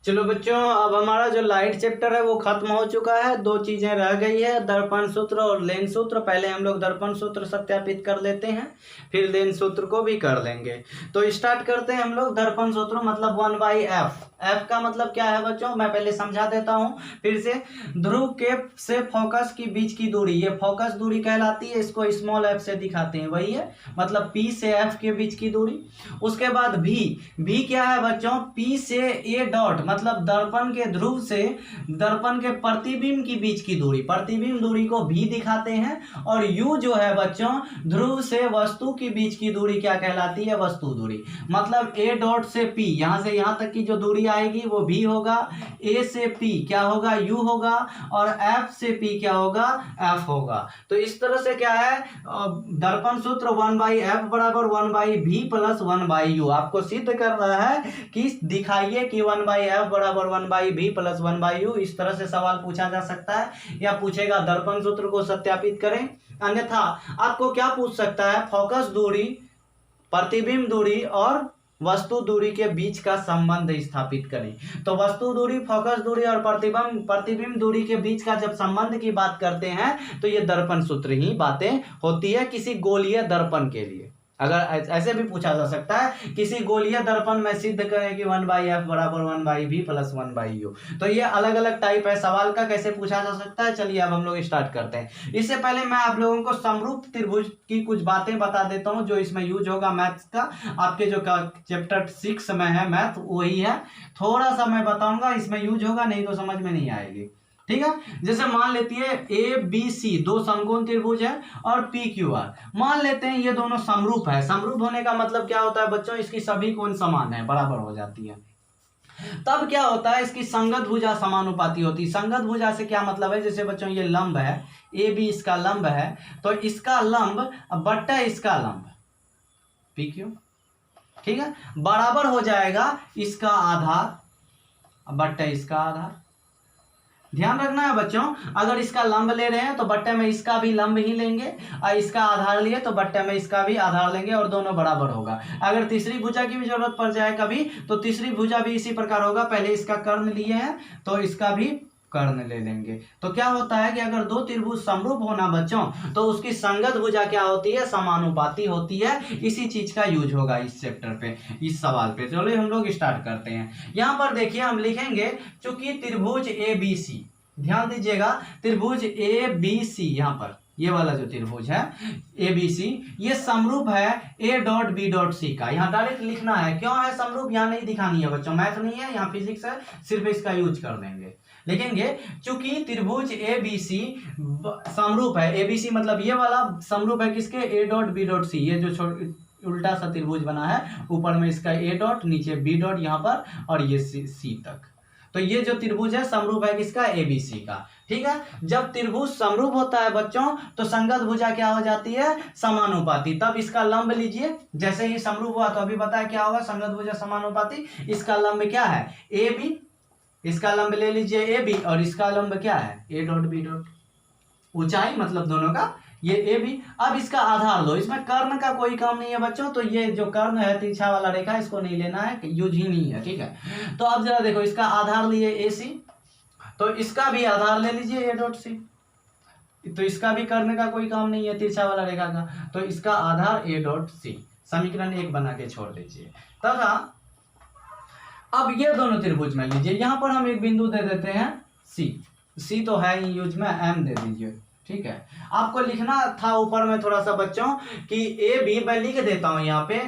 चलो बच्चों, अब हमारा जो लाइट चैप्टर है वो खत्म हो चुका है। दो चीजें रह गई है, दर्पण सूत्र और लेंस सूत्र। पहले हम लोग दर्पण सूत्र सत्यापित कर लेते हैं, फिर लेंस सूत्र को भी कर लेंगे। तो स्टार्ट करते हैं हम लोग। दर्पण सूत्र मतलब 1/f। एफ का मतलब क्या है बच्चों, मैं पहले समझा देता हूँ फिर से। ध्रुव के से फोकस की बीच की दूरी, ये फोकस दूरी कहलाती है। इसको स्मॉल एफ से दिखाते हैं, वही है मतलब पी से एफ के बीच की दूरी। उसके बाद भी क्या है बच्चों, पी से ए डॉट मतलब दर्पण के ध्रुव से दर्पण के प्रतिबिंब की बीच की दूरी, प्रतिबिंब दूरी को भी दिखाते हैं। और यू जो है बच्चों, ध्रुव से वस्तु की बीच की दूरी क्या कहलाती है, वस्तु दूरी। मतलब ए डॉट से पी, यहां से यहां तक की जो दूरी आएगी वो भी होगा। ए से पी क्या होगा, यू होगा। और एफ से पी क्या होगा, एफ होगा। तो इस तरह से क्या है, दर्पण सूत्र 1/f बराबर 1/v प्लस 1/u आपको सिद्ध करना है कि दिखाइए कि 1/f बराबर 1/v प्लस 1/u। इस तरह से सवाल पूछा जा सकता है या पूछेगा दर्पण सूत्र को सत्यापित करें। अन्यथा आपको क्या पूछ सकता है, फोकस दूरी, प्रतिबिंब दूरी और वस्तु दूरी के बीच का संबंध स्थापित करें। तो वस्तु दूरी, फोकस दूरी और प्रतिबिंब दूरी के बीच का जब संबंध की बात करते हैं तो ये दर्पण सूत्र ही बातें होती है किसी गोलीय दर्पण के लिए। अगर ऐसे भी पूछा जा सकता है, किसी गोलीय दर्पण में सिद्ध करें कि 1/f बराबर 1/v प्लस 1/u। तो ये अलग अलग टाइप है सवाल का, कैसे पूछा जा सकता है। चलिए अब हम लोग स्टार्ट करते हैं। इससे पहले मैं आप लोगों को समरूप त्रिभुज की कुछ बातें बता देता हूं जो इसमें यूज होगा मैथ्स का। आपके जो चैप्टर 6 में है मैथ वही है, थोड़ा सा मैं बताऊंगा इसमें यूज होगा, नहीं तो समझ में नहीं आएगी। ठीक है, जैसे मान लेती है ए बी सी दो समकोण त्रिभुज है और पी क्यू आर। मान लेते हैं ये दोनों समरूप है। समरूप होने का मतलब क्या होता है बच्चों, इसकी सभी कोण समान है, बराबर हो जाती है। तब क्या होता है, इसकी संगत भुजा समानुपाती होती है। संगत भुजा से क्या मतलब है, जैसे बच्चों ये लंब है, ए बी इसका लंब है, तो इसका लंब बट्टा इसका लंब पी क्यू, ठीक है, बराबर हो जाएगा इसका आधार बट्टा इसका आधार। ध्यान रखना है बच्चों, अगर इसका लंब ले रहे हैं तो बट्टे में इसका भी लंब ही लेंगे, और इसका आधार लिए तो बट्टे में इसका भी आधार लेंगे और दोनों बराबर होगा। अगर तीसरी भुजा की भी जरूरत पड़ जाए कभी तो तीसरी भुजा भी इसी प्रकार होगा। पहले इसका कर्ण लिए हैं तो इसका भी कर्ण ले लेंगे। तो क्या होता है कि अगर दो त्रिभुज समरूप होना बच्चों तो उसकी संगत भुजा क्या होती है, समानुपाती होती है। इसी चीज का यूज होगा इस चैप्टर पे, इस सवाल पे। चलो हम लोग स्टार्ट करते हैं। यहां पर देखिए हम लिखेंगे चूंकि त्रिभुज ए बी सी, ध्यान दीजिएगा, त्रिभुज ए बी सी, यहां पर ये वाला जो त्रिभुज है ए बी सी, ये समरूप है A dot B dot C का। यहाँ डायरेक्ट लिखना है, क्यों है समरूप, यहाँ नहीं दिखानी है बच्चों, मैथ नहीं है, यहाँ फिजिक्स है, सिर्फ इसका यूज कर देंगे। लिखेंगे चूंकि त्रिभुज ए बी सी समरूप है, ए बी सी मतलब ये वाला समरूप है किसके, A dot B dot C. ये जो उल्टा सा त्रिभुज बना है, ऊपर में इसका ए डॉट, नीचे बी डॉट यहाँ पर, और ये सी तक। तो ये जो त्रिभुज है समरूप है किसका, एबीसी का। ठीक है, जब त्रिभुज समरूप होता है बच्चों तो संगत भुजा क्या हो जाती है, समानुपाती। तब इसका लंब लीजिए, जैसे ही समरूप हुआ तो अभी बताया क्या होगा, संगत भुजा समानुपाती। इसका लंब क्या है, ए बी, इसका लंब ले लीजिए ए बी, और इसका लंब क्या है, ए डॉट बी डॉट। ऊंचाई मतलब दोनों का ये ए बी। अब इसका आधार लो, इसमें कर्ण का कोई काम नहीं है बच्चों, तो ये जो कर्ण है तिरछा वाला रेखा, इसको नहीं लेना है, यूज ही नहीं है। ठीक है, तो अब जरा देखो, इसका आधार लिए ए सी, तो इसका भी आधार ले लीजिए ए डॉट सी। तो इसका भी कर्ण का कोई काम नहीं है तिरछा वाला रेखा का, तो इसका आधार ए डॉट सी। समीकरण 1 बना के छोड़ दीजिए। तथा अब ये दोनों त्रिभुज में लीजिए, यहां पर हम एक बिंदु दे देते हैं सी तो है ही यूज में, एम दे दीजिए। ठीक है, आपको लिखना था ऊपर में थोड़ा सा बच्चों कि ए बी, मैं लिख देता हूं यहाँ पे,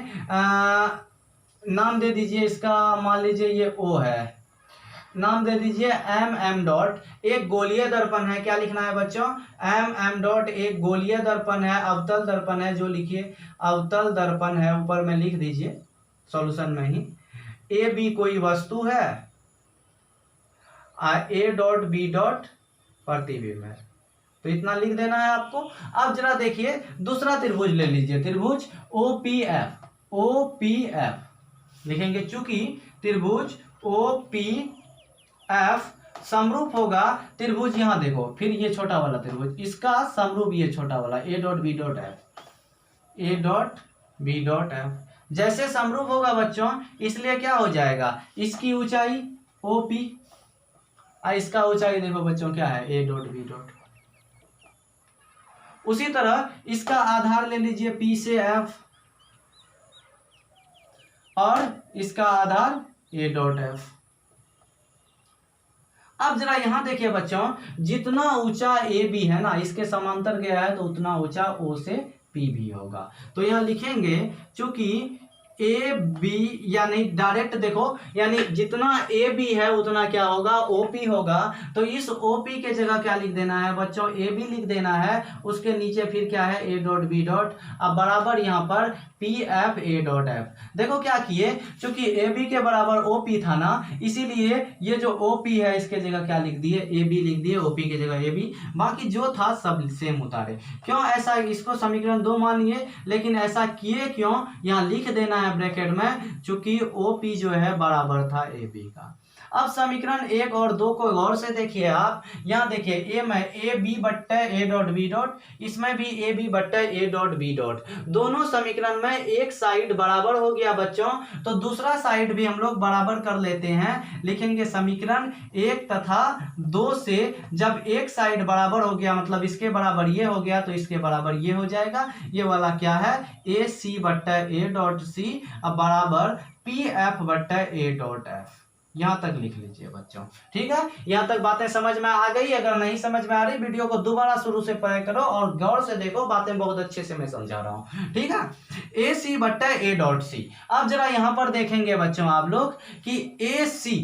नाम दे दीजिए इसका, मान लीजिए ये ओ है, नाम दे दीजिए एम एम डॉट। एक गोलीय दर्पण है, क्या लिखना है बच्चों, एम एम डॉट एक गोलीय दर्पण है, अवतल दर्पण है, जो लिखिए अवतल दर्पण है, ऊपर में लिख दीजिए सॉल्यूशन में ही। ए बी कोई वस्तु है, ए डॉट बी डॉट प्रतिबिंब है, तो इतना लिख देना है आपको। अब जरा देखिए दूसरा त्रिभुज ले लीजिए, त्रिभुज O P F, O P F लिखेंगे। चूंकि त्रिभुज ओ पी एफ समरूप होगा त्रिभुज, यहां देखो फिर ये छोटा वाला त्रिभुज, इसका समरूप ये छोटा वाला A dot B dot F, A dot B dot F. जैसे समरूप होगा बच्चों, इसलिए क्या हो जाएगा, इसकी ऊंचाई ओ पी, इसका ऊंचाई देखो बच्चों क्या है, ए डॉट बी डॉट। उसी तरह इसका आधार ले लीजिए पी से एफ, और इसका आधार ए डॉट एफ। अब जरा यहां देखिए बच्चों, जितना ऊंचा ए बी है ना, इसके समांतर गया है तो उतना ऊंचा ओ से पी भी होगा। तो यहां लिखेंगे चूंकि ए बी, यानी डायरेक्ट देखो, यानी जितना ए बी है उतना क्या होगा, ओ पी होगा। तो इस ओ पी के जगह क्या लिख देना है बच्चों, ए बी लिख देना है। उसके नीचे फिर क्या है, ए डॉट बी डॉट, अब बराबर यहाँ पर P F A dot F. देखो क्या किए, चूंकि ए बी के बराबर ओ पी था ना, इसीलिए ये जो ओ पी है इसके जगह क्या लिख दिए, ए बी लिख दिए, ओ पी के जगह ए बी, बाकी जो था सब सेम उतारे। क्यों ऐसा, इसको समीकरण 2 मान लिए, लेकिन ऐसा किए क्यों, यहाँ लिख देना है ब्रैकेट में, चूंकि ओ पी जो है बराबर था ए बी का। अब समीकरण 1 और 2 को गौर से देखिए आप, यहाँ देखिए ए में ए बी बट्टे ए डॉट बी डॉट, इसमें भी ए बी बट्टे ए डॉट बी डॉट। दोनों समीकरण में एक साइड बराबर हो गया बच्चों, तो दूसरा साइड भी हम लोग बराबर कर लेते हैं। लिखेंगे समीकरण 1 तथा 2 से जब एक साइड बराबर हो गया, मतलब इसके बराबर ये हो गया तो इसके बराबर ये हो जाएगा। ये वाला क्या है, ए सी बट्टे ए डॉट सी, अब बराबर पी एफ बट्टे ए डॉट एफ। यहां तक लिख लीजिए बच्चों, ठीक है। यहां तक बातें समझ में आ गई? अगर नहीं समझ में आ रही, वीडियो को दोबारा शुरू से पढ़ाई करो और गौर से देखो, बातें बहुत अच्छे से मैं समझा रहा हूं, ठीक है। ए सी बट्टा ए डॉट सी। अब जरा यहां पर देखेंगे बच्चों आप लोग कि ए सी,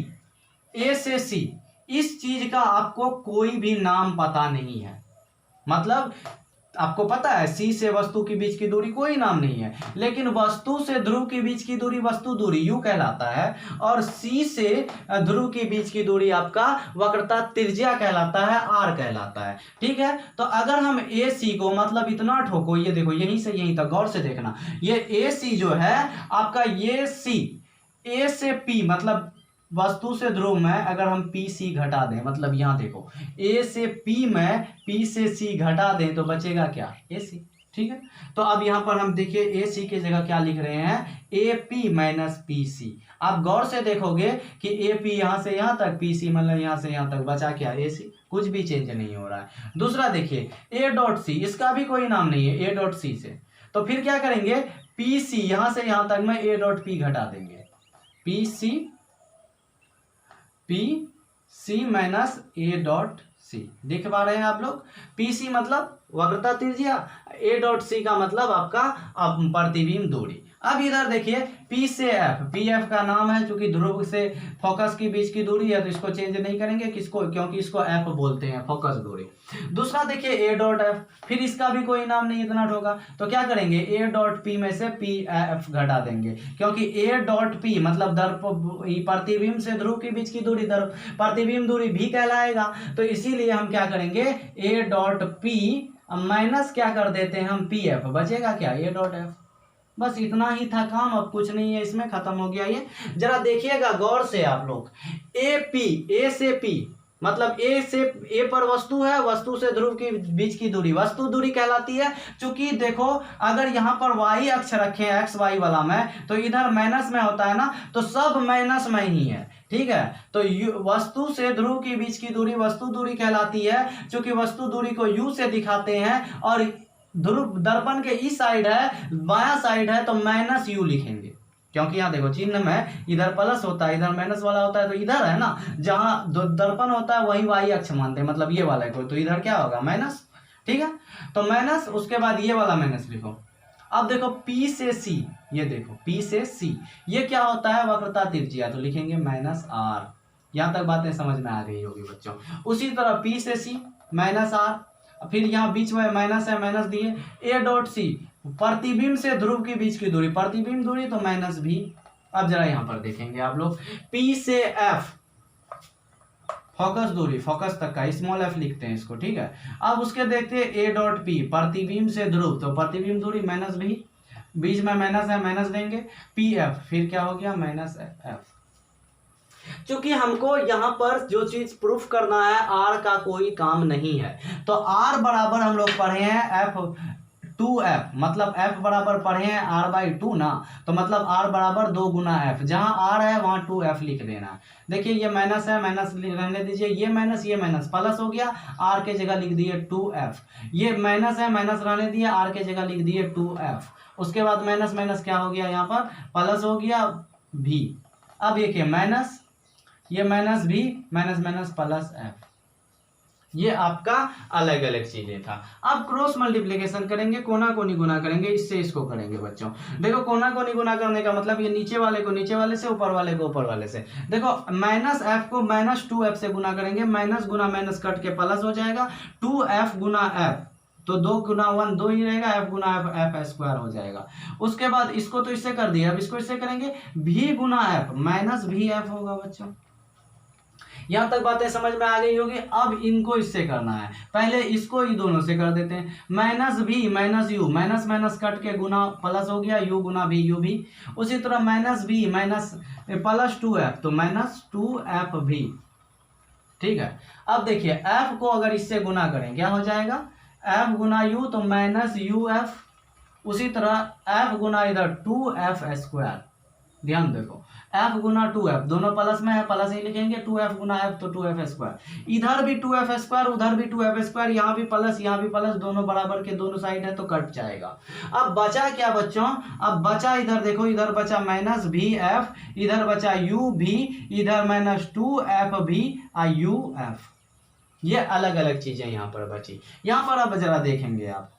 ए से सी, इस चीज का आपको कोई भी नाम पता नहीं है। मतलब आपको पता है सी से वस्तु के बीच की दूरी कोई नाम नहीं है, लेकिन वस्तु से ध्रुव के बीच की दूरी वस्तु दूरी यू कहलाता है, और सी से ध्रुव के बीच की दूरी आपका वक्रता त्रिज्या कहलाता है, आर कहलाता है, ठीक है। तो अगर हम ए सी को, मतलब इतना ठोको, ये देखो यहीं से यहीं तक गौर से देखना, ये ए सी जो है आपका, ये सी ए से पी, मतलब वस्तु से ध्रुव में अगर हम पी सी घटा दें, मतलब यहां देखो ए से पी में पी से सी घटा दें तो बचेगा क्या, ए सी, ठीक है। तो अब यहां पर हम देखिए ए सी की जगह क्या लिख रहे हैं, A P minus P C. आप गौर से देखोगे कि ए पी यहां से यहां तक, पी सी मतलब यहां से यहां तक, बचा क्या, ए सी, कुछ भी चेंज नहीं हो रहा है। दूसरा देखिए ए डॉट सी, इसका भी कोई नाम नहीं है, ए डॉट सी से, तो फिर क्या करेंगे, पी सी यहां से यहां तक में ए डॉट पी घटा देंगे, P C minus A dot C. देख पा रहे हैं आप लोग, पी सी मतलब वक्रता त्रिज्या, ए डॉट सी का मतलब आपका प्रतिबिंब दूरी। अब इधर देखिए पी से एफ, पी एफ का नाम है, क्योंकि ध्रुव से फोकस के बीच की दूरी है तो इसको चेंज नहीं करेंगे, किसको, क्योंकि इसको एफ बोलते हैं, फोकस दूरी। दूसरा देखिए ए डॉट एफ, फिर इसका भी कोई नाम नहीं, इतना ठोका, तो क्या करेंगे, ए डॉट पी में से पी एफ घटा देंगे, क्योंकि ए डॉट पी मतलब प्रतिबिंब से ध्रुव के बीच की दूरी प्रतिबिंब दूरी भी कहलाएगा। तो इसीलिए हम क्या करेंगे, ए डॉट पी माइनस क्या कर देते हैं हम, पी एफ, बचेगा क्या, ए डॉट एफ। बस इतना ही था काम, अब कुछ नहीं है इसमें, खत्म हो गया ये। जरा देखिएगा गौर से आप लोग, ए पी, ए से पी मतलब ए से, ए पर वस्तु है, वस्तु से ध्रुव के बीच की दूरी वस्तु दूरी कहलाती है। चूंकि देखो अगर यहाँ पर वाई अक्ष रखें एक्स वाई वाला में, तो इधर माइनस में होता है ना, तो सब माइनस में ही है, ठीक है। तो वस्तु से ध्रुव के बीच की दूरी वस्तु दूरी कहलाती है, चूंकि वस्तु दूरी को यू से दिखाते हैं, और ध्रुव दर्पण के इस साइड है, बायां साइड है, तो माइनस यू लिखेंगे, क्योंकि यहाँ देखो चिन्ह में इधर प्लस होता है, इधर माइनस वाला होता है, तो इधर है ना जहां दर्पण होता है वही वाई अक्ष मानते हैं, मतलब ये वाला है, तो इधर क्या होगा, माइनस, ठीक है। तो माइनस, उसके बाद ये वाला माइनस लिखो। अब देखो P से C, ये देखो P से C, ये क्या होता है, वक्रता त्रिज्या, तो लिखेंगे माइनस R। यहाँ तक बातें समझ में आ गई होगी बच्चों। उसी तरह P से C माइनस R, फिर यहाँ बीच में माइनस है, माइनस दिए, ए डॉट सी प्रतिबिंब से ध्रुव के बीच की दूरी, प्रतिबिंब दूरी तो माइनस भी। अब जरा यहाँ पर देखेंगे आप लोग, P से F फोकस दूरी, फोकस तक का, स्मॉल एफ लिखते हैं इसको, ठीक है। अब उसके देखते हैं ए डॉट पी प्रतिबिंब से ध्रुव, तो प्रतिबिंब दूरी माइनस भी, बीच में माइनस है, माइनस देंगे, पी एफ, फिर क्या हो गया, माइनस एफ। क्योंकि हमको यहाँ पर जो चीज प्रूफ करना है, आर का कोई काम नहीं है, तो आर बराबर हम लोग पढ़े हैं एफ 2f, मतलब f बराबर पढ़े हैं r/2 ना, तो मतलब r बराबर 2 गुना f, जहाँ r है वहाँ 2f लिख देना है। देखिए ये माइनस है, माइनस रहने दीजिए, ये माइनस प्लस हो गया, r के जगह लिख दिए 2f, ये माइनस है, माइनस रहने दिए, r के जगह लिख दिए 2f, उसके बाद माइनस माइनस क्या हो गया यहाँ पर प्लस हो गया v। अब देखिए माइनस, ये minus v, minus minus plus f, ये आपका अलग अलग चीजें था। अब क्रॉस मल्टीप्लिकेशन करेंगे, कोना कोनी गुना करेंगे, इससे इसको करेंगे बच्चों। देखो कोना कोनी गुना करने का मतलब ये नीचे वाले को नीचे वाले से, ऊपर वाले को ऊपर वाले से। देखो माइनस एफ को माइनस 2f से गुना करेंगे, माइनस गुना माइनस कट के प्लस हो जाएगा, 2f गुना f, तो 2 गुना 1 2 ही रहेगा, f गुना f स्क्वायर हो जाएगा। उसके बाद इसको तो इससे कर दिया, अब इसको इससे करेंगे, v गुना f माइनस भी f होगा बच्चों। यहां तक बातें समझ में आ गई होगी। अब इनको इससे करना है, पहले इसको ही दोनों से कर देते हैं, माइनस भी minus you, minus minus cut के गुना प्लस हो गया, यू गुना भी यू भी। उसी तरह माइनस भी माइनस प्लस 2f, तो माइनस 2f भी, ठीक है। अब देखिए f को अगर इससे गुना करें क्या हो जाएगा, f गुना u, तो माइनस uf, उसी तरह f गुना इधर 2f स्क्वायर, ध्यान देखो f गुना 2f, दोनों प्लस में है, प्लस ही लिखेंगे, 2f गुना f तो 2f स्क्वायर, इधर भी 2f स्क्वायर, उधर भी 2f स्क्वायर, यहाँ भी प्लस, दोनों बराबर के दोनों साइड है तो कट जाएगा। अब बचा क्या बच्चों, अब बचा इधर देखो, इधर बचा माइनस भी f, इधर बचा u भी, इधर माइनस 2f भी uf, ये अलग अलग चीजें यहाँ पर बची। यहाँ पर अब जरा देखेंगे आप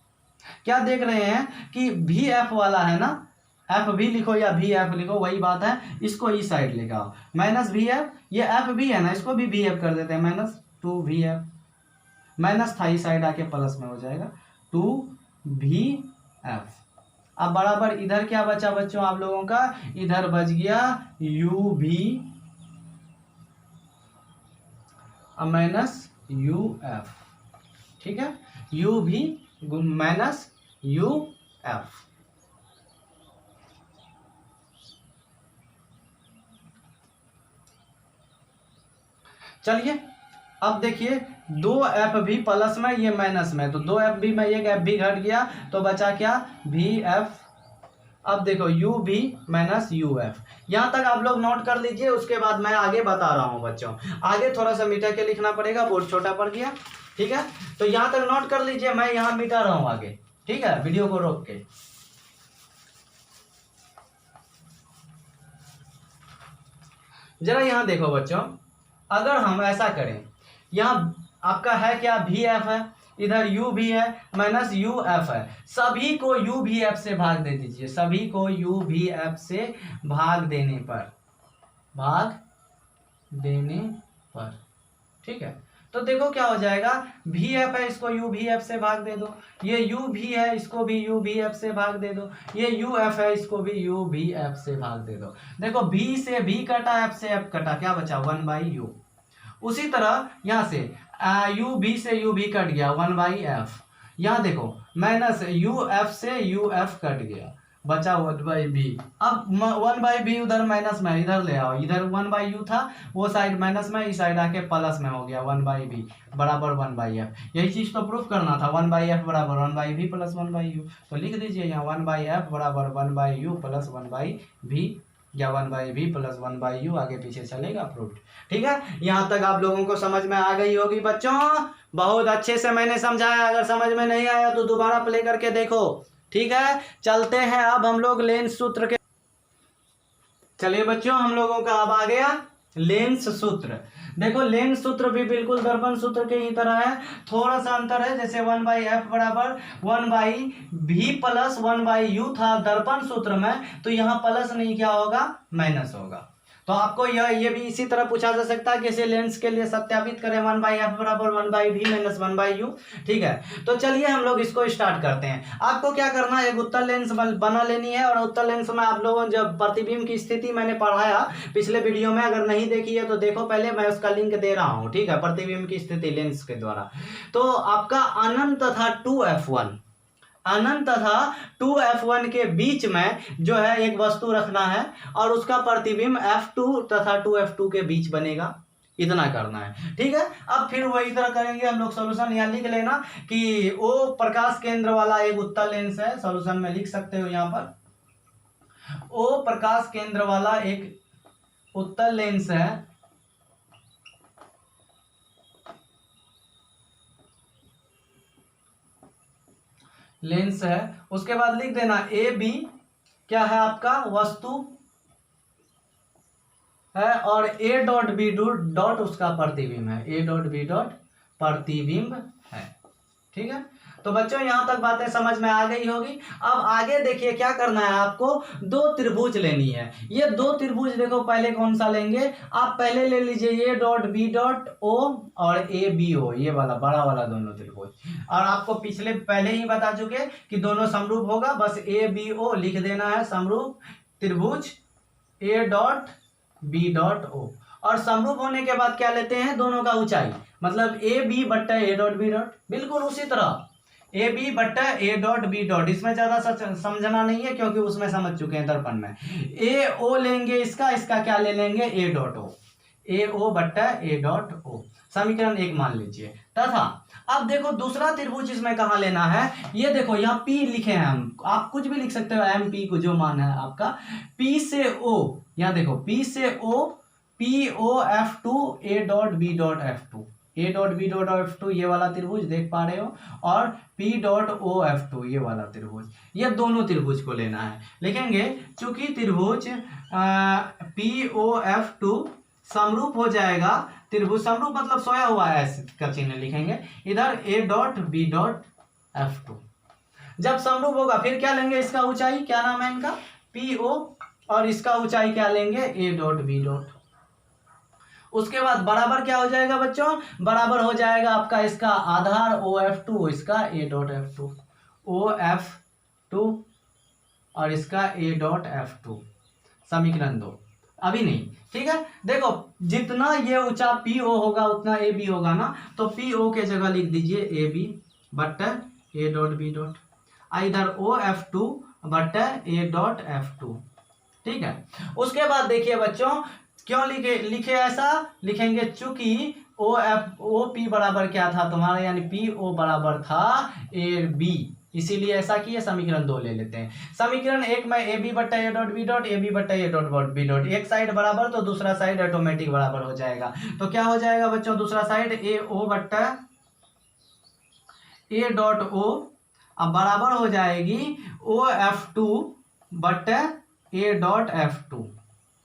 क्या देख रहे हैं कि भी f वाला है ना, एफ भी लिखो या भी एफ लिखो वही बात है, इसको इस साइड लेके आओ, माइनस भी एफ, ये एफ भी है ना, इसको भी एफ कर देते हैं, माइनस 2vf, माइनस था इस साइड आके प्लस में हो जाएगा 2vf। अब बराबर इधर क्या बचा बच्चों आप लोगों का, इधर बच गया uv माइनस uf, ठीक है, uv माइनस uf। चलिए अब देखिए 2f भी प्लस में, ये माइनस में, तो 2f भी में एक f भी घट गया, तो बचा क्या vf। अब देखो u भी माइनस uf, यहाँ तक आप लोग नोट कर लीजिए, उसके बाद मैं आगे बता रहा हूँ बच्चों। आगे थोड़ा सा मिटा के लिखना पड़ेगा, बोर्ड छोटा पड़ गया, ठीक है, तो यहाँ तक नोट कर लीजिए, मैं यहाँ मिटा रहा हूँ आगे, ठीक है, वीडियो को रोक के। जरा यहाँ देखो बच्चों, अगर हम ऐसा करें, यहाँ आपका है क्या vf है, इधर u भी है, माइनस uf है, सभी को uvf से भाग दे दीजिए, सभी को uvf से भाग देने पर, ठीक है, तो देखो क्या हो जाएगा, vf है इसको uvf से भाग दे दो, ये u भी है इसको भी uvf से भाग दे दो, ये uf है इसको भी uvf से भाग दे दो। देखो v से v कटा, f से f कटा, क्या बचा 1/u। उसी तरह यहाँ से ub से ub कट गया 1/f, यहाँ देखो माइनस uf से uf कट गया, बचा 1/b। अब 1/b उधर माइनस में, इधर ले आओ, इधर 1/u था, वो साइड माइनस में, इस साइड आके प्लस में हो गया 1/b बराबर 1/f। यही चीज तो प्रूफ करना था, 1/f बराबर 1/b प्लस 1/u, तो लिख दीजिए यहाँ 1/f बराबर 1/u प्लस 1/b, या 1/b प्लस 1/u, आगे पीछे चलेगा प्रूफ, ठीक है। यहाँ तक आप लोगों को समझ में आ गई होगी बच्चों, बहुत अच्छे से मैंने समझाया, अगर समझ में नहीं आया तो दोबारा प्ले करके देखो, ठीक है। चलते हैं अब हम लोग लेंस सूत्र के, चलिए बच्चों हम लोगों का अब आ गया लेंस सूत्र। देखो लेंस सूत्र भी बिल्कुल दर्पण सूत्र के ही तरह है, थोड़ा सा अंतर है, जैसे 1/f बराबर 1/v प्लस 1/u था दर्पण सूत्र में, तो यहाँ प्लस नहीं क्या होगा, माइनस होगा। तो आपको ये भी इसी तरह पूछा जा सकता है कि इसे लेंस के लिए सत्यापित करें, 1/f बराबर 1/v माइनस 1/u, ठीक है। तो चलिए हम लोग इसको स्टार्ट करते हैं। आपको क्या करना है, एक उत्तल लेंस बना लेनी है, और उत्तल लेंस में आप लोगों जब प्रतिबिंब की स्थिति मैंने पढ़ाया पिछले वीडियो में, अगर नहीं देखी है तो देखो, पहले मैं उसका लिंक दे रहा हूँ, ठीक है, प्रतिबिंब की स्थिति लेंस के द्वारा। तो आपका अनंत तथा 2f1, अनंत तथा 2f1 के बीच में जो है एक वस्तु रखना है, और उसका प्रतिबिंब f2 तथा 2f2 के बीच बनेगा, इतना करना है। ठीक है, अब फिर वही तरह करेंगे हम लोग सॉल्यूशन। यहाँ लिख लेना कि ओ प्रकाश केंद्र वाला एक उत्तल लेंस है, सॉल्यूशन में लिख सकते हो यहाँ पर, ओ प्रकाश केंद्र वाला एक उत्तल लेंस है, लेंस है। उसके बाद लिख देना ए बी क्या है आपका वस्तु है, और ए डॉट बी डॉट उसका प्रतिबिंब है, ए डॉट बी डॉट प्रतिबिंब है। ठीक है, तो बच्चों यहां तक बातें समझ में आ गई होगी। अब आगे देखिए क्या करना है आपको, दो त्रिभुज लेनी है। ये दो त्रिभुज देखो, पहले कौन सा लेंगे आप, पहले ले लीजिए A dot B dot O और ए बी ओ, ये वाला बड़ा वाला दोनों त्रिभुज। और आपको पिछले पहले ही बता चुके कि दोनों समरूप होगा, बस ए बी ओ लिख देना है, समरूप त्रिभुज A dot B dot O. और समरूप होने के बाद क्या लेते हैं, दोनों का ऊंचाई, मतलब ए बी बट्टा ए डॉट बी डॉट, बिल्कुल उसी तरह ए बी बट्टा ए डॉट बी डॉट। इसमें ज्यादा समझना नहीं है क्योंकि उसमें समझ चुके हैं दर्पण में। ए ओ लेंगे इसका, इसका क्या ले लेंगे ए डॉट ओ, ए ओ बट्टा ए डॉट ओ, समीकरण 1 मान लीजिए। तथा अब देखो दूसरा त्रिभुज इसमें कहाँ लेना है, ये देखो यहाँ पी लिखे हैं हम, आप कुछ भी लिख सकते हो, एम पी को जो मान है आपका, पी से ओ, यहाँ देखो पी से O, P O F two A dot B dot F two, A dot B dot F two ये वाला त्रिभुज देख पा रहे हो, और P dot O F two ये वाला त्रिभुज, ये दोनों त्रिभुज को लेना है। लिखेंगे चूंकि त्रिभुज पी ओ एफ टू समरूप हो जाएगा, त्रिभुज समरूप मतलब सोया हुआ है का चिन्ह लिखेंगे इधर, A dot B dot F two. जब समरूप होगा फिर क्या लेंगे, इसका ऊंचाई क्या नाम है इनका, पी ओ, और इसका ऊंचाई क्या लेंगे ए डॉट बी डॉट। उसके बाद बराबर क्या हो जाएगा बच्चों, बराबर हो जाएगा आपका इसका आधार ओ एफ टू, इसका A dot F two, O F two और इसका ए डॉट एफ टू, समीकरण 2। अभी नहीं, ठीक है, देखो जितना ये ऊंचा पी ओ होगा उतना ए बी होगा ना, तो पी ओ के जगह लिख दीजिए ए बी बट्टा ए डॉट बी डॉट, इधर ओ एफ टू बट्टा ए डॉट एफ टू। ठीक है, उसके बाद देखिए बच्चों क्यों लिखे ऐसा, लिखेंगे चूंकि ओ एफ ओ पी बराबर क्या था तुम्हारा, यानी पी ओ बराबर था ए बी, इसीलिए ऐसा किया। समीकरण 2 ले लेते हैं। समीकरण 1 में ए बी बट्टा A dot B dot, A B बट्टा ए डॉट बी डॉट, एक साइड बराबर तो दूसरा साइड ऑटोमेटिक बराबर हो जाएगा। तो क्या हो जाएगा बच्चों, दूसरा साइड ए ओ बट्टा ए डॉट ओ अब बराबर हो जाएगी ओ एफ टू बट्टा ए डॉट एफ टू।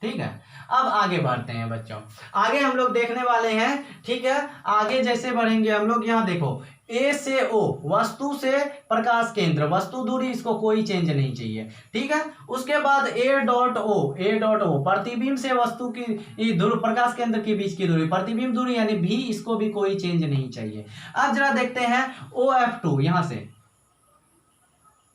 ठीक है, अब आगे बढ़ते हैं बच्चों, आगे हम लोग देखने वाले हैं। ठीक है, आगे जैसे बढ़ेंगे हम लोग, यहाँ देखो ए से ओ वस्तु से प्रकाश केंद्र, वस्तु दूरी इसको कोई चेंज नहीं चाहिए। ठीक है, उसके बाद ए डॉट ओ प्रतिबिंब से वस्तु की दूरी, प्रकाश केंद्र के बीच की दूरी, प्रतिबिंब दूरी यानी भी, इसको भी कोई चेंज नहीं चाहिए। अब जरा देखते हैं ओ एफ टू, यहां से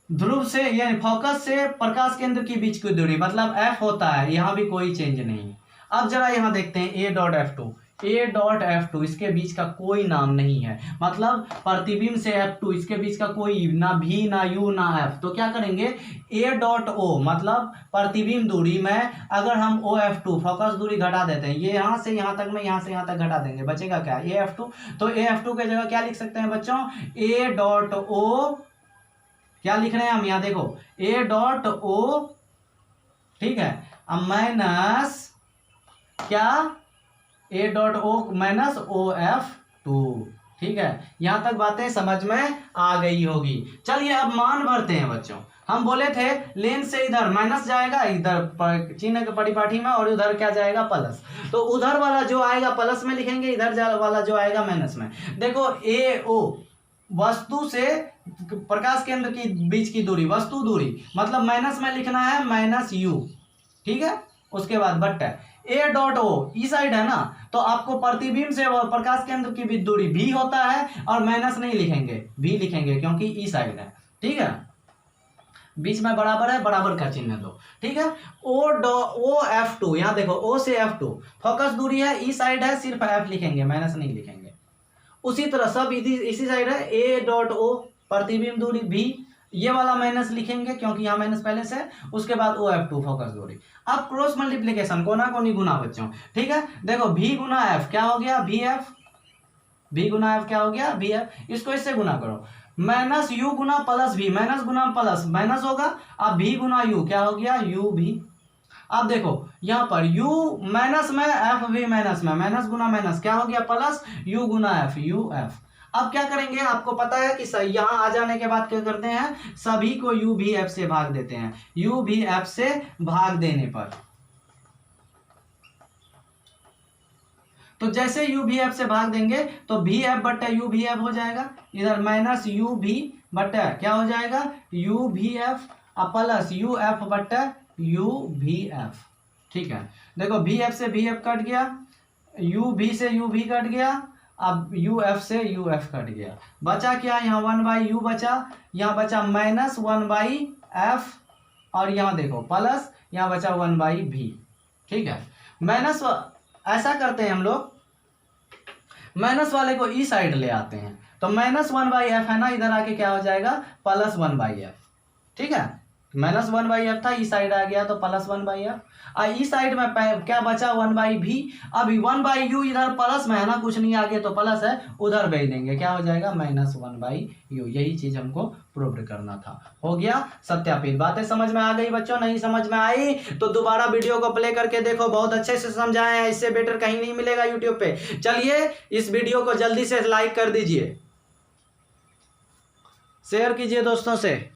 ध्रुव से यानी फोकस से प्रकाश केंद्र के बीच की दूरी, मतलब एफ होता है, यहां भी कोई चेंज नहीं। अब जरा यहां देखते हैं ए dot F two, A dot F to इसके बीच का कोई नाम नहीं है, मतलब प्रतिबिंब से एफ टू इसके बीच का कोई ना भी ना यू ना एफ। तो क्या करेंगे, ए डॉट ओ मतलब प्रतिबिंब दूरी में अगर हम ओ एफ टू फोकस दूरी घटा देते हैं, ये यहां से यहां तक में, यहां से यहां तक घटा देंगे, बचेगा क्या ए एफ टू। तो ए एफ टू के जगह क्या लिख सकते हैं बच्चों, ए डॉट ओ, क्या लिख रहे हैं हम यहाँ देखो ए डॉट ओ, ठीक है, अब माइनस क्या A dot O minus O F two. ठीक है, यहां तक बातें समझ में आ गई होगी। चलिए अब मान भरते हैं बच्चों। हम बोले थे लेन से इधर माइनस जाएगा, इधर चिन्ह के परिपाठी में, और उधर क्या जाएगा प्लस, तो उधर वाला जो आएगा प्लस में लिखेंगे, इधर वाला जो आएगा माइनस में। देखो ए ओ वस्तु से प्रकाश केंद्र की बीच की दूरी, वस्तु दूरी मतलब माइनस में लिखना है, माइनस यू। ठीक है, उसके बाद बट्टा A dot O E side है ना, तो आपको प्रतिबिंब से प्रकाश केंद्र की बीच दूरी भी होता है, और माइनस नहीं लिखेंगे, भी लिखेंगे क्योंकि ई साइड है। ठीक है, बीच में बराबर है, बराबर का चिन्ह दो। ठीक है, ओ एफ टू, यहाँ देखो ओ से एफ टू फोकस दूरी है, ई साइड है, सिर्फ एफ लिखेंगे, माइनस नहीं लिखेंगे। उसी तरह सब इसी साइड है, ए डॉट ओ प्रतिबिंब दूरी भी, ये वाला माइनस लिखेंगे क्योंकि यहाँ माइनस पहले से, उसके बाद OF2 फोकस दूरी। अब क्रॉस मल्टीप्लीकेशन कोना कोनी गुना बच्चों, ठीक है। देखो V गुना F क्या हो गया, VF, V गुना F क्या हो गया, VF। इसको इससे गुना करो, माइनस U गुना प्लस V, माइनस गुना प्लस माइनस होगा। अब V गुना U क्या हो गया, UV। अब देखो यहाँ पर U माइनस में, FV माइनस में, माइनस गुना माइनस क्या हो गया प्लस, U गुना F, UF। अब क्या करेंगे, आपको पता है कि यहाँ आ जाने के बाद क्या करते हैं, सभी को UVF से भाग देते हैं। UVF से भाग देने पर, तो जैसे UVF से भाग देंगे तो VF बट्टा UVF हो जाएगा, इधर माइनस UV बट्टा क्या हो जाएगा, UVF प्लस UF बट्टा UVF। ठीक है, देखो VF से VF कट गया, UV से UV कट गया, अब UF से UF कट गया, बचा क्या, यहाँ 1/u बचा, यहाँ बचा माइनस 1/f, और यहाँ देखो प्लस, यहाँ बचा 1/v। ठीक है, माइनस ऐसा करते हैं हम लोग, माइनस वाले को इस साइड ले आते हैं, तो माइनस 1/f है ना, इधर आके क्या हो जाएगा प्लस 1/f। ठीक है, माइनस 1/f था, इस साइड आ गया तो प्लस 1/f। इस साइड में क्या बचा 1/v। अब 1/u इधर प्लस में है ना, कुछ नहीं आगे तो प्लस है, उधर भेज देंगे, क्या हो जाएगा माइनस 1/u। यही चीज हमको प्रूव करना था। हो गया सत्यापित। बातें समझ में आ गई बच्चों, नहीं समझ में आई तो दोबारा वीडियो को प्ले करके देखो, बहुत अच्छे से समझाए हैं, इससे बेटर कहीं नहीं मिलेगा यूट्यूब पे। चलिए इस वीडियो को जल्दी से लाइक कर दीजिए, शेयर कीजिए दोस्तों से।